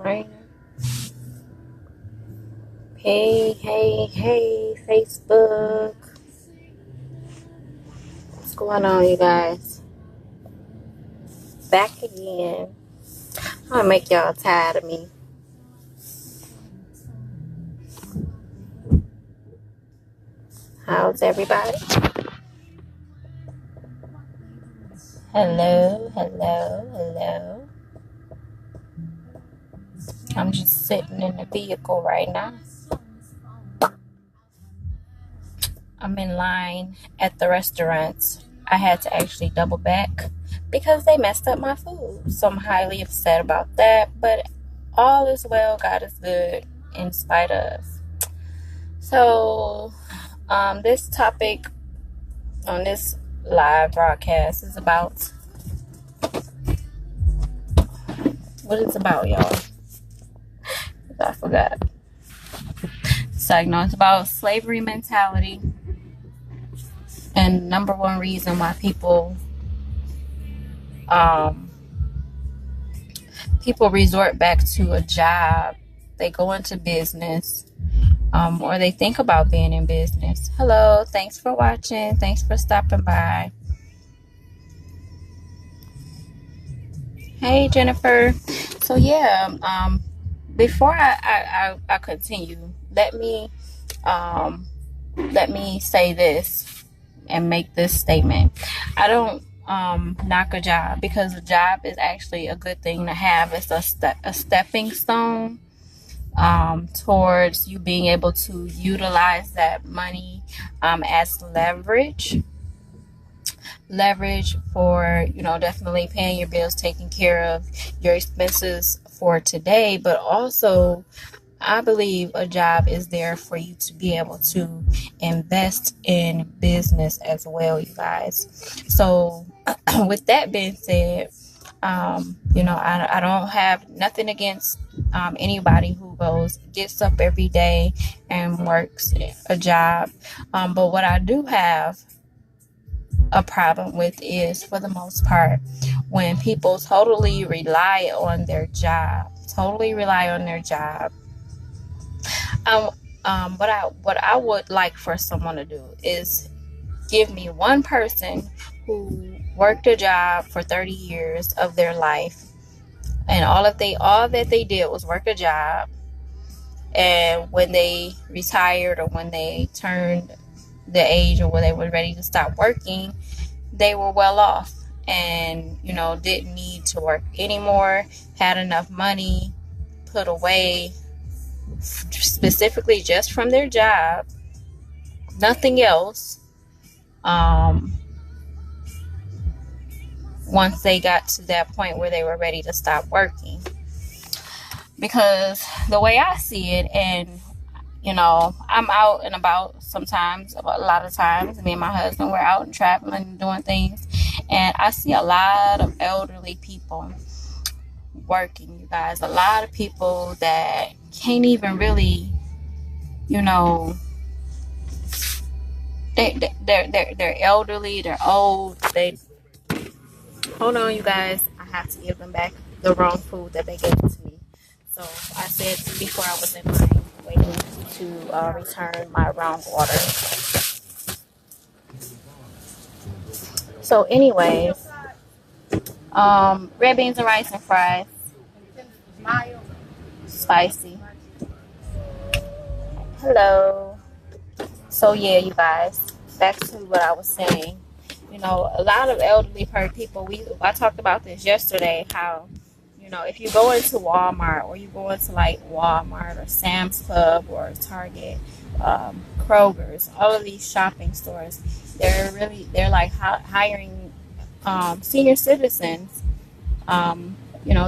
Right. Hey, Facebook. What's going on, you guys? Back again. I'm gonna make y'all tired of me. How's everybody? Hello. I'm just sitting in the vehicle right now. I'm in line at the restaurant. I had to actually double back because they messed up my food. So I'm highly upset about that. But all is well. God is good in spite of. So, this topic on this live broadcast is about what it's about, y'all. I forgot. So, it's about slavery mentality and number one reason why people resort back to a job. They go into business. Or they think about being in business. Hello, thanks for watching. Thanks for stopping by. Hey, Jennifer. So before I continue, let me say this and make this statement. I don't knock a job because a job is actually a good thing to have. It's a stepping stone towards you being able to utilize that money as leverage for definitely paying your bills, taking care of your expenses for today. But also, I believe a job is there for you to be able to invest in business as well, you guys. So with that being said, I don't have nothing against anybody who gets up every day and works a job. But what I do have a problem with is, for the most part, when people totally rely on their job. What I would like for someone to do is give me one person who worked a job for 30 years of their life, and all that they did was work a job, and when they retired or when they turned the age or when they were ready to stop working, they were well off and didn't need to work anymore, had enough money put away specifically just from their job, nothing else, once they got to that point where they were ready to stop working. Because the way I see it, and I'm out and about sometimes, a lot of times, me and my husband, we're out and traveling and doing things, and I see a lot of elderly people working, you guys. A lot of people that can't even really, they're elderly, they're old. Hold on, you guys. I have to give them back the wrong food that they gave to me. So I said before, I was in line waiting to return my wrong order. So anyways, red beans and rice and fries. Spicy. Hello. So yeah, you guys, back to what I was saying. A lot of elderly people, I talked about this yesterday, how, if you go into Walmart, or you go into like Walmart or Sam's Club or Target, Kroger's, all of these shopping stores, they're like hiring senior citizens.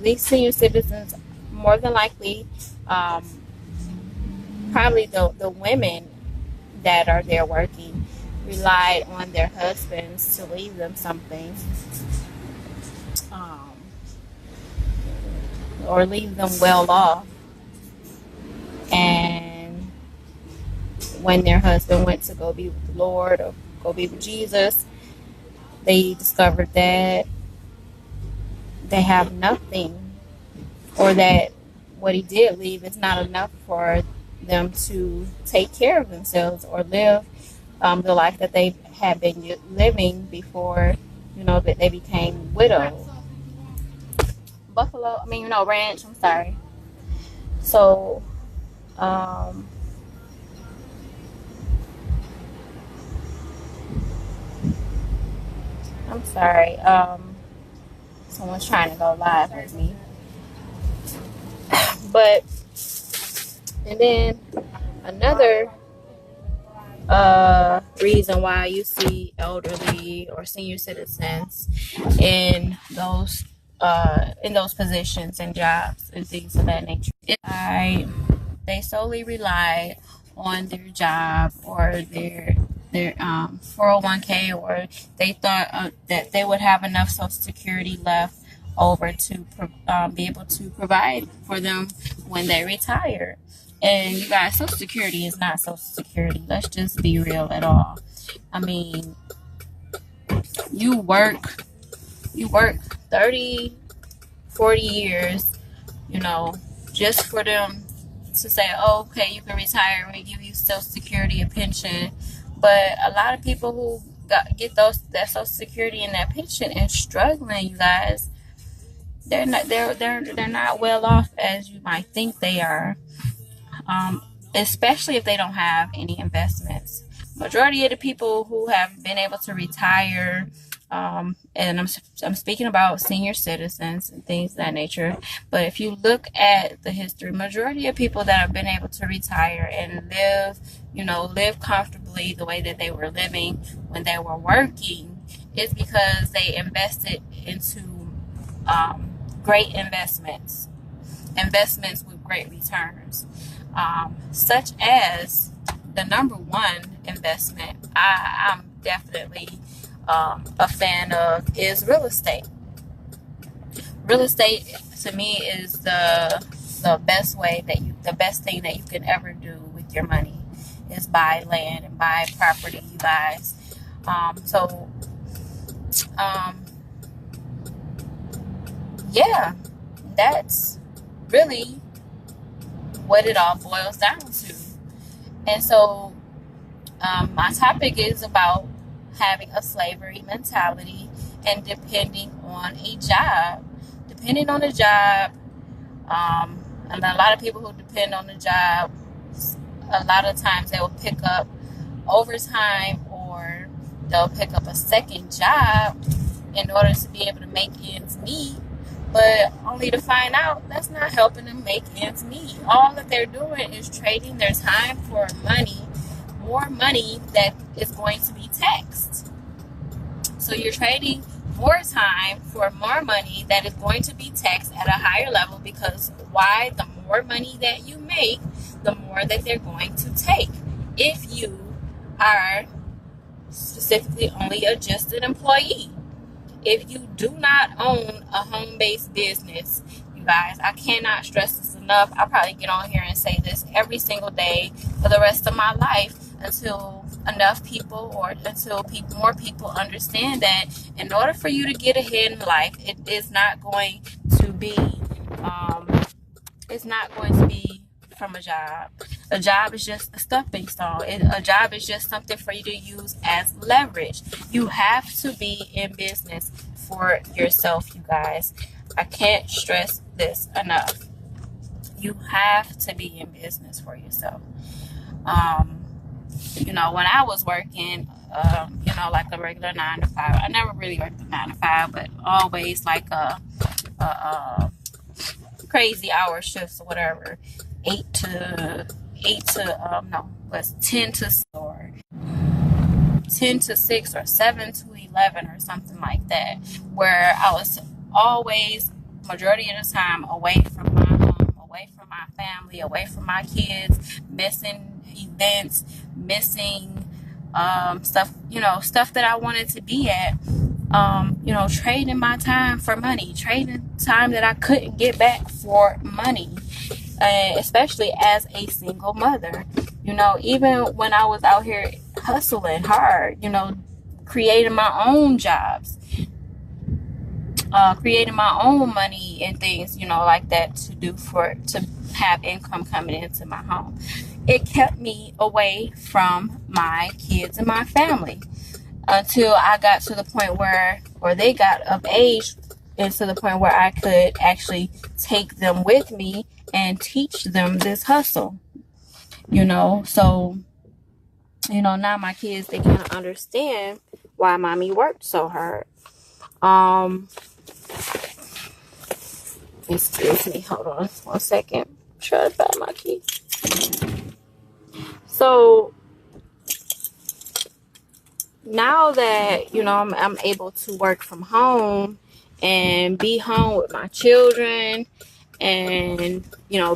These senior citizens, more than likely, probably the women that are there working, relied on their husbands to leave them something, or leave them well off. And when their husband went to go be with the Lord or go be with Jesus, they discovered that they have nothing, or that what he did leave is not enough for them to take care of themselves or live the life that they had been living before, that they became widowed. Ranch. I'm sorry. So, um, I'm sorry. Someone's trying to go live with me. But, and then another reason why you see elderly or senior citizens in those positions and jobs and things of that nature, they solely rely on their job or their 401k, or they thought that they would have enough Social Security left over to be able to provide for them when they retire. And you guys, Social Security is not Social Security. Let's just be real at all. I mean, you work 30, 40 years, just for them to say, oh, okay, you can retire, we give you Social Security, a pension. But a lot of people who get that Social Security and that pension and struggling, you guys, they're not well off as you might think they are. Especially if they don't have any investments. Majority of the people who have been able to retire, and I'm speaking about senior citizens and things of that nature. But if you look at the history, majority of people that have been able to retire and live comfortably the way that they were living when they were working, is because they invested into great investments with great returns. Such as the number one investment I'm definitely a fan of is real estate. Real estate to me is the best thing that you can ever do with your money is buy land and buy property, you guys. Yeah, that's really what it all boils down to. And so my topic is about having a slavery mentality and depending on a job. And a lot of people who depend on the job, a lot of times they will pick up overtime or they'll pick up a second job in order to be able to make ends meet. But only to find out that's not helping them make ends meet. All that they're doing is trading their time for more money that is going to be taxed. So you're trading more time for more money that is going to be taxed at a higher level, because why? The more money that you make, the more that they're going to take. If you are specifically only a just an employee. If you do not own a home-based business, you guys, I cannot stress this enough. I'll probably get on here and say this every single day for the rest of my life until more people understand that in order for you to get ahead in life, it is not going to be from a job. A job is just a stepping stone. A job is just something for you to use as leverage. You have to be in business for yourself, you guys. I can't stress this enough. You have to be in business for yourself. When I was working, like a regular 9 to 5, I never really worked a 9 to 5, but always like a crazy hour shifts or whatever. 10 to 6 or 7 to 11 or something like that, where I was always majority of the time away from my home, away from my family, away from my kids, missing events, missing stuff that I wanted to be at, trading my time for money, trading time that I couldn't get back for money. Especially as a single mother, even when I was out here hustling hard, creating my own jobs, creating my own money and things, like that to have income coming into my home. It kept me away from my kids and my family until I got to the point or they got of age and to the point where I could actually take them with me and teach them this hustle, So, now my kids, they kind of understand why mommy worked so hard. Excuse me, hold on 1 second. Try to find my key. So now that I'm able to work from home and be home with my children, and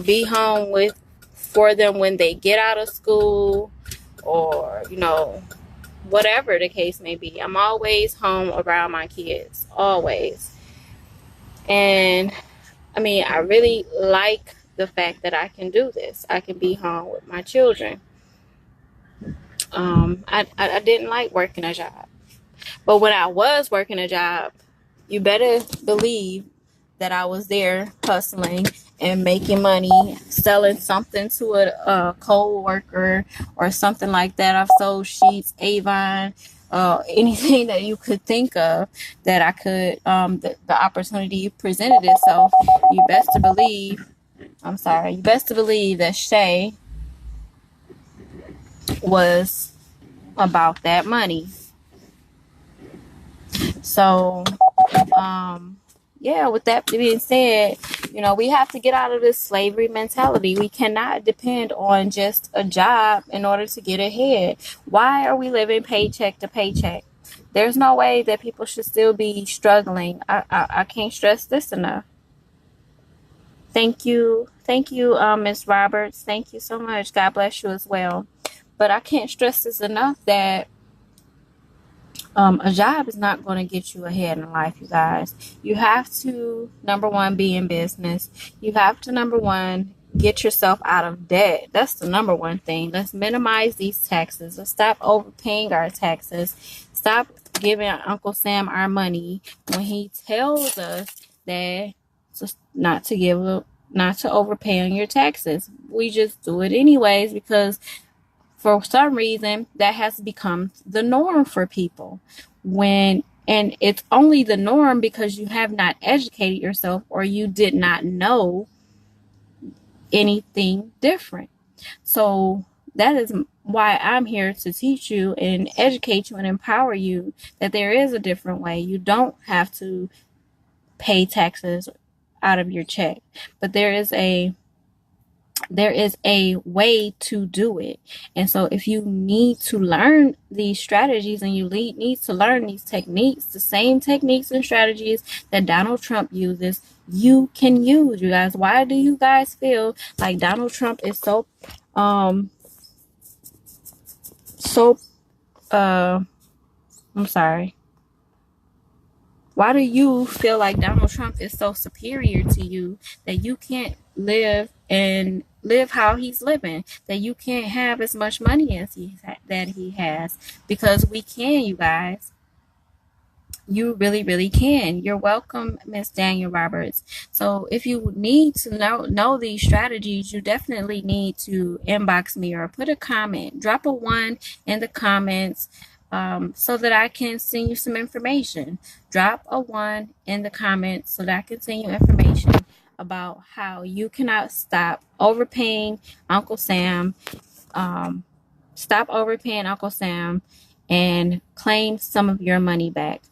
be home for them when they get out of school, or whatever the case may be, I'm always home around my kids, always. And I really like the fact that I can do this. I can be home with my children. I didn't like working a job. But when I was working a job, you better believe that I was there hustling and making money, selling something to a co-worker or something like that. I've sold sheets, Avon, anything that you could think of that I could, the opportunity presented itself. You best to believe that Shay was about that money. So, with that being said, we have to get out of this slavery mentality. We cannot depend on just a job in order to get ahead. Why are we living paycheck to paycheck? There's no way that people should still be struggling. I can't stress this enough. Thank you, Ms. Roberts. Thank you so much. God bless you as well. But I can't stress this enough that a job is not going to get you ahead in life, you guys. You have to, number one, be in business. You have to, number one, get yourself out of debt. That's the number one thing. Let's minimize these taxes. Let's stop overpaying our taxes. Stop giving Uncle Sam our money when he tells us that not to overpay on your taxes. We just do it anyways because for some reason that has become the norm for people, and it's only the norm because you have not educated yourself or you did not know anything different. So that is why I'm here to teach you and educate you and empower you that there is a different way. You don't have to pay taxes out of your check, but there is a way to do it. And so if you need to learn these strategies and you need to learn these techniques, the same techniques and strategies that Donald Trump uses, you can use, you guys. Why do you guys feel like Donald Trump is I'm sorry. Why do you feel like Donald Trump is so superior to you that you can't live how he's living, that you can't have as much money as he has? Because we can, you guys. You really, really can. You're welcome, Miss Daniel Roberts. So if you need to know these strategies, you definitely need to inbox me or put a comment. Drop a 1 in the comments so that I can send you some information. Drop a 1 in the comments so that I can send you information about how you cannot stop overpaying Uncle Sam. Stop overpaying Uncle Sam and claim some of your money back.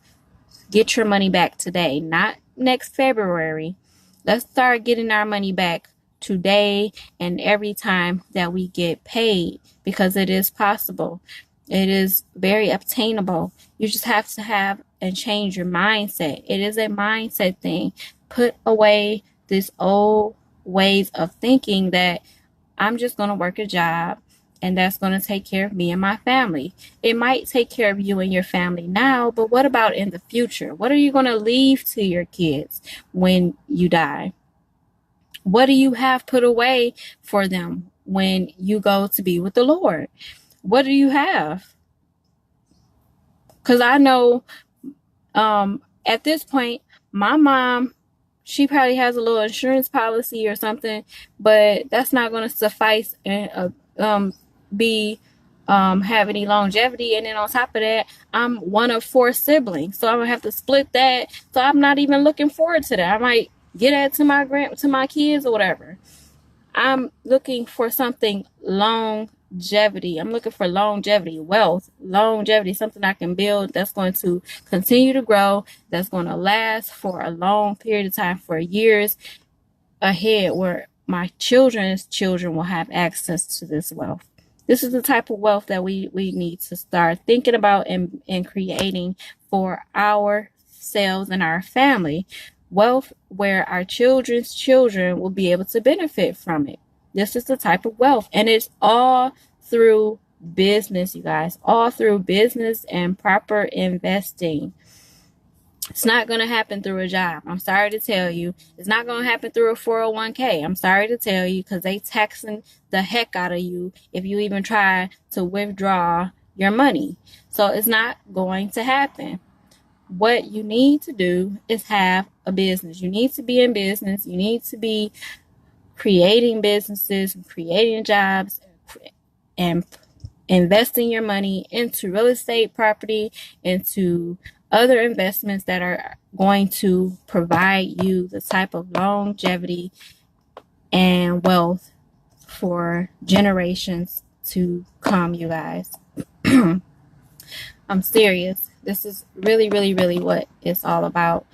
Get your money back today, not next February. Let's start getting our money back today and every time that we get paid, because it is possible. It is very obtainable. You just have to have and change your mindset. It is a mindset thing. Put away this old ways of thinking that I'm just going to work a job and that's going to take care of me and my family. It might take care of you and your family now, but what about in the future? What are you going to leave to your kids when you die? What do you have put away for them when you go to be with the Lord? What do you have? Because I know at this point, My mom, she probably has a little insurance policy or something, but that's not going to suffice and be have any longevity. And then on top of that, I'm one of 4 siblings, so I'm gonna have to split that. So I'm not even looking forward to that. I might get that to my kids or whatever. I'm looking for something longevity. I'm looking for longevity, wealth, longevity, something I can build that's going to continue to grow, that's going to last for a long period of time, for years ahead, where my children's children will have access to this wealth. This is the type of wealth that we need to start thinking about and creating for ourselves and our family. Wealth where our children's children will be able to benefit from it. This is the type of wealth. And it's all through business, you guys. All through business and proper investing. It's not going to happen through a job. I'm sorry to tell you. It's not going to happen through a 401k. I'm sorry to tell you, because they taxing the heck out of you if you even try to withdraw your money. So it's not going to happen. What you need to do is have a business. You need to be in business. You need to be creating businesses, creating jobs, and investing your money into real estate property, into other investments that are going to provide you the type of longevity and wealth for generations to come, you guys. I'm serious. This is really, really, really what it's all about.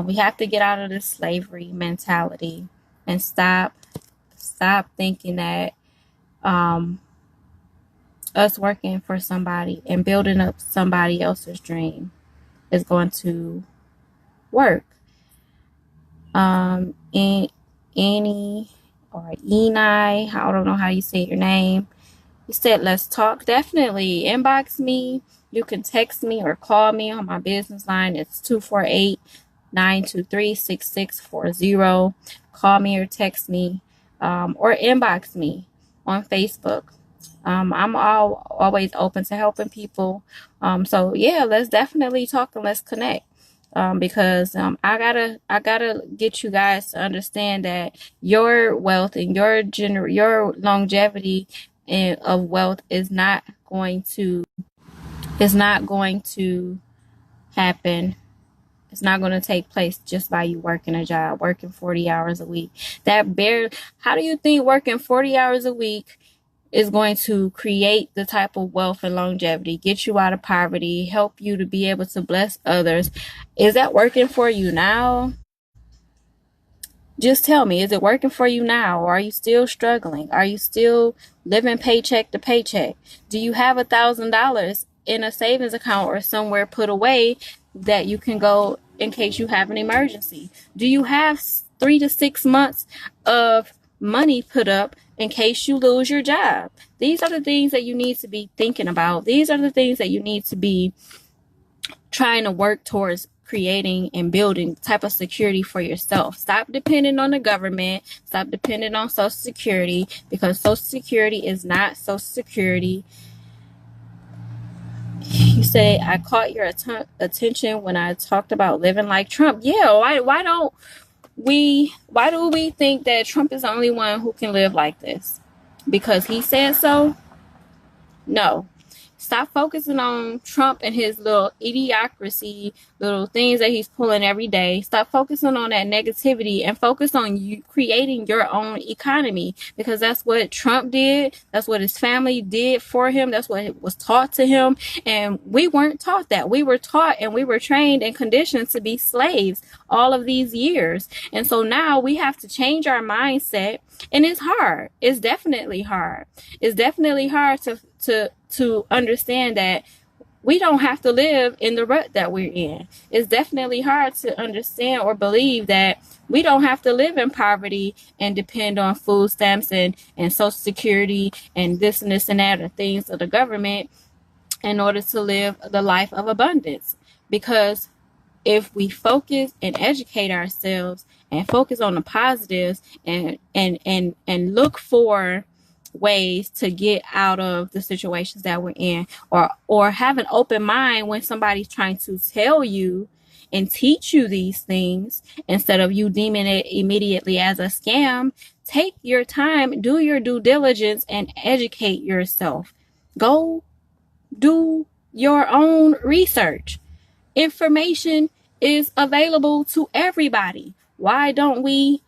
We have to get out of this slavery mentality and stop thinking that us working for somebody and building up somebody else's dream is going to work. Annie or Enai, I don't know how you say your name. You said, let's talk. Definitely inbox me. You can text me or call me on my business line. It's 248-923-6640. Call me or text me, or inbox me on Facebook. I'm always open to helping people. So yeah, let's definitely talk and let's connect. Because I gotta get you guys to understand that your wealth and your longevity of wealth is not going to happen. It's not going to take place just by you working a job, working 40 hours a week. How do you think working 40 hours a week is going to create the type of wealth and longevity, get you out of poverty, help you to be able to bless others? Is that working for you now? Just tell me, is it working for you now? Or are you still struggling? Are you still living paycheck to paycheck? Do you have $1,000 in a savings account or somewhere put away that you can go in case you have an emergency? Do you have 3 to 6 months of money put up in case you lose your job? These are the things that you need to be thinking about. These are the things that you need to be trying to work towards creating and building type of security for yourself. Stop depending on the government. Stop depending on Social Security, because Social Security is not Social Security. You say, I caught your attention when I talked about living like Trump. Yeah, why do we think that Trump is the only one who can live like this? Because he said so? No. Stop focusing on Trump and his little idiocracy, little things that he's pulling every day. Stop focusing on that negativity and focus on you creating your own economy, because that's what Trump did. That's what his family did for him. That's what was taught to him. And we weren't taught that. We were taught and we were trained and conditioned to be slaves all of these years. And so now we have to change our mindset. And it's hard. It's definitely hard. It's definitely hard to understand that we don't have to live in the rut that we're in. It's definitely hard to understand or believe that we don't have to live in poverty and depend on food stamps and Social Security and this and that, or things of the government, in order to live the life of abundance. Because if we focus and educate ourselves and focus on the positives and look for ways to get out of the situations that we're in, or have an open mind when somebody's trying to tell you and teach you these things instead of you deeming it immediately as a scam. Take your time, do your due diligence, and educate yourself. Go do your own research. Information is available to everybody. Why don't we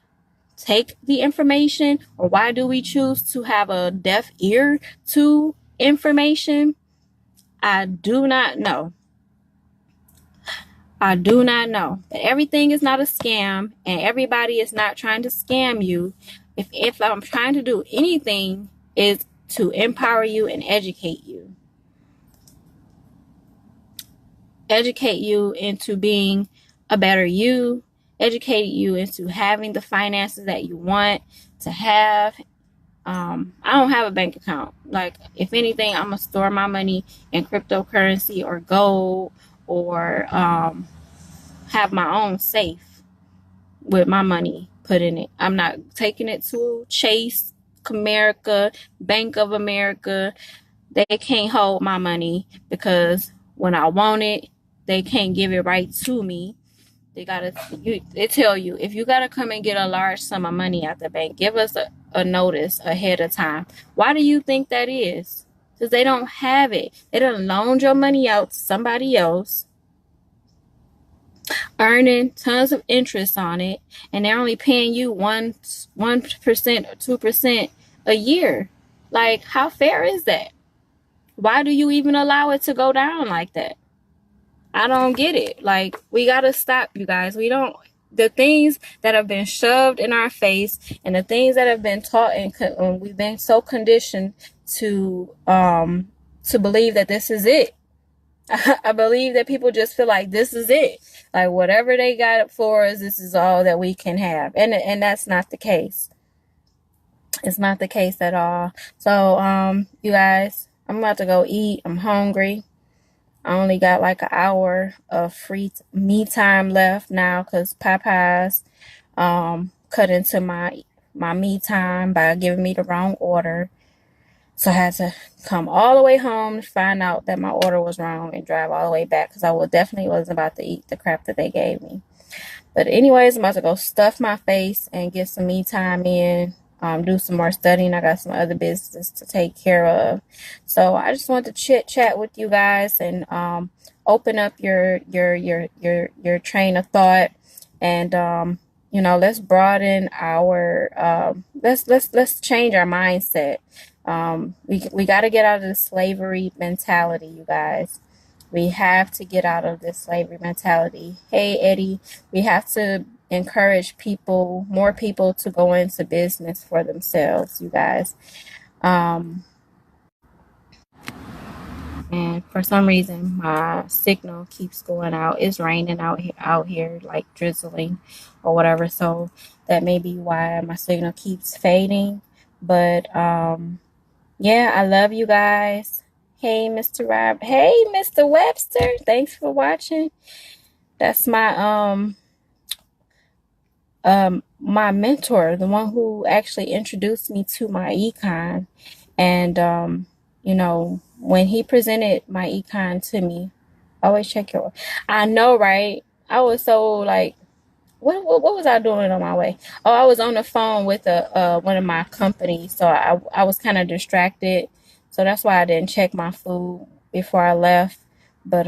take the information, or why do we choose to have a deaf ear to information? I do not know. I do not know. But everything is not a scam, and everybody is not trying to scam you. If I'm trying to do anything, is to empower you and educate you. Educate you into being a better you. Educate you into having the finances that you want to have. I don't have a bank account. Like, if anything, I'm gonna store my money in cryptocurrency or gold, or have my own safe with my money put in it. I'm not taking it to Chase, Comerica, Bank of America. They can't hold my money, because when I want it, they can't give it right to me. They tell you, if you gotta come and get a large sum of money at the bank, give us a notice ahead of time. Why do you think that is? Because they don't have it. They done loaned your money out to somebody else, earning tons of interest on it, and they're only paying you 1% or 2% a year. Like, how fair is that? Why do you even allow it to go down like that? I don't get it. Like, we gotta stop, you guys. The things that have been shoved in our face, and the things that have been taught, and we've been so conditioned to believe that this is it. I believe that people just feel like this is it. Like, whatever they got it for us, this is all that we can have. And that's not the case. It's not the case at all. So, you guys, I'm about to go eat. I'm hungry. I only got like an hour of free me time left now, because Popeyes cut into my me time by giving me the wrong order. So I had to come all the way home to find out that my order was wrong and drive all the way back, because I definitely wasn't about to eat the crap that they gave me. But anyways, I'm about to go stuff my face and get some me time in. Do some more studying. I got some other business to take care of. So I just want to chit chat with you guys and open up your train of thought, and let's broaden our let's change our mindset. We got to get out of the slavery mentality, you guys. We have to get out of this slavery mentality. Hey, Eddie, we have to encourage more people to go into business for themselves, you guys. And for some reason, my signal keeps going out. It's raining out here, like drizzling or whatever. So that may be why my signal keeps fading. But yeah, I love you guys. Hey, Mr. Rob. Hey, Mr. Webster. Thanks for watching. That's my my mentor, the one who actually introduced me to my econ. And when he presented my econ to me, always check your. I know, right? I was so like, what was I doing on my way? Oh, I was on the phone with one of my companies, so I was kind of distracted. So that's why I didn't check my food before I left. But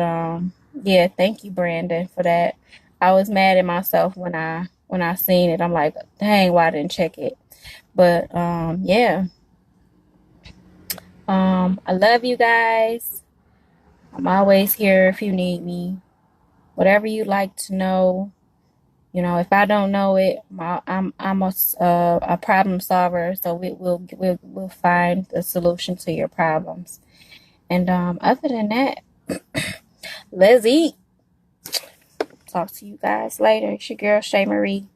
yeah, thank you, Brandon, for that. I was mad at myself when I seen it. I'm like, dang, why I didn't check it? But yeah. I love you guys. I'm always here if you need me. Whatever you'd like to know. If I don't know it, I'm a problem solver, so we'll find the solution to your problems. And other than that, let's eat. Talk to you guys later. It's your girl, Shay Marie.